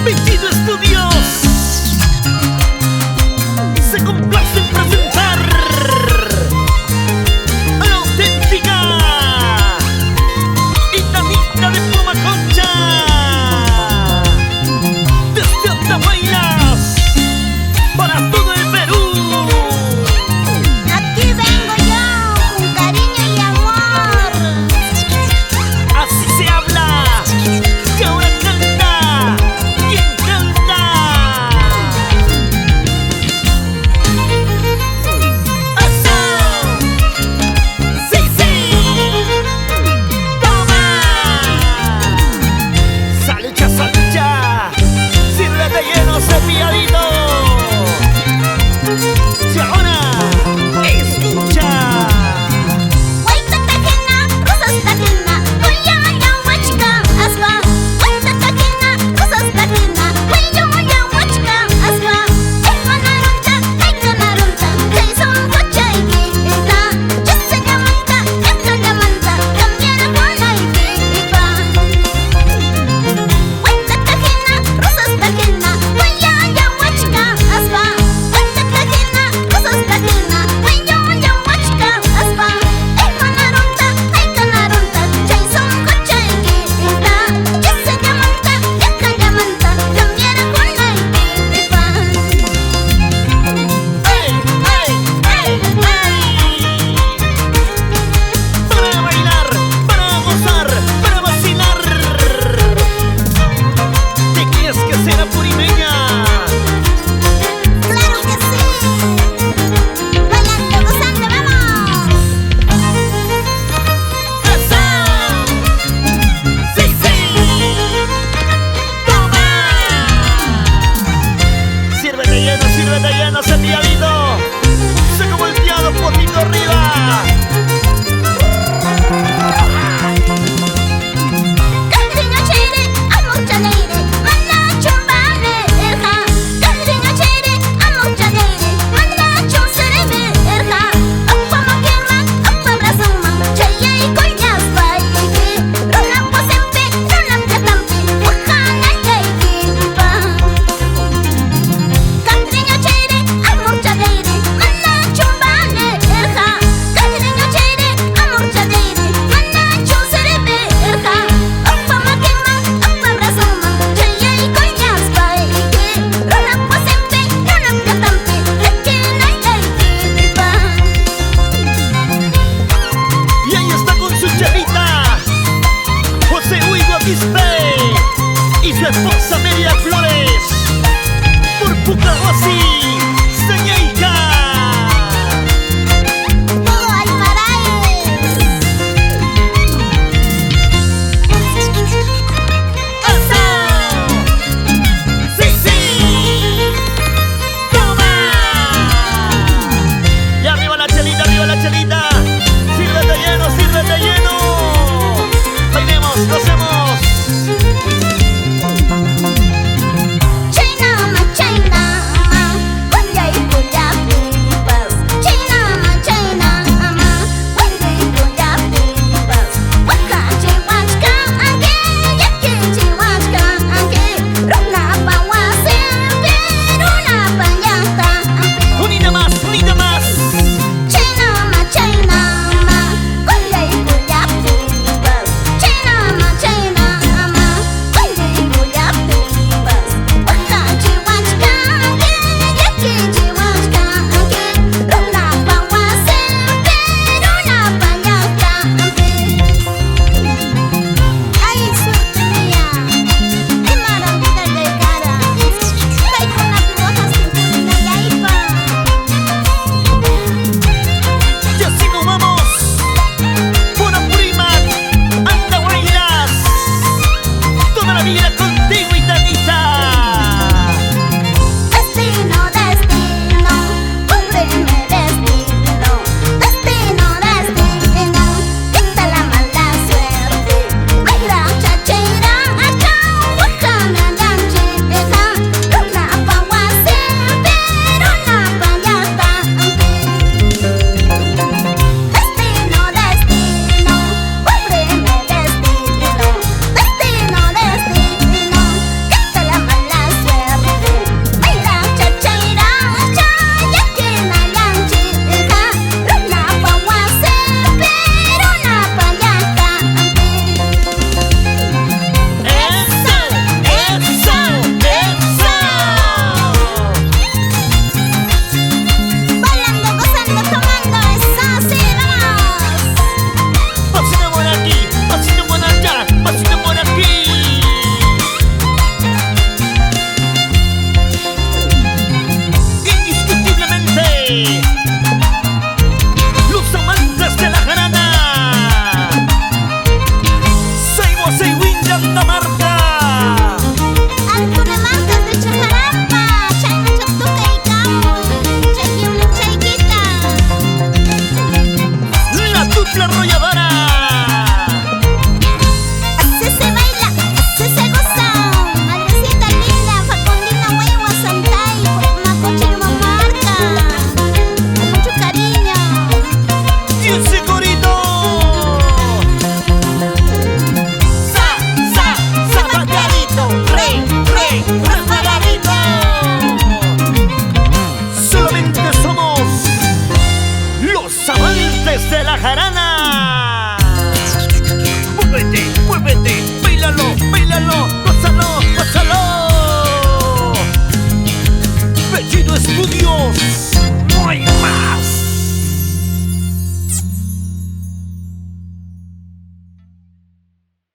Vestido Estudios se complace en presentar a la auténtica Itamita de Pumaconcha desde Andahuaylas para todo el Perú. Aquí vengo yo con cariño y amor. Así se habla y ahora canta. ¿Quién canta? ¡Eso! ¡Sí, sí! ¡Toma! ¡Salcha, salcha! ¡Sírvete lleno, cepilladito! ¡Y ahora escucha! Sírvete lleno, cepilladito. Seco volteado, potito arriba. Y su esposa Media Flores por Pucahuasi, Señeica. Todo Aymaraes. ¡Eso! ¡Sí, sí! ¡Toma! Y arriba la chelita, arriba la chelita. Sírvete lleno, sírvete.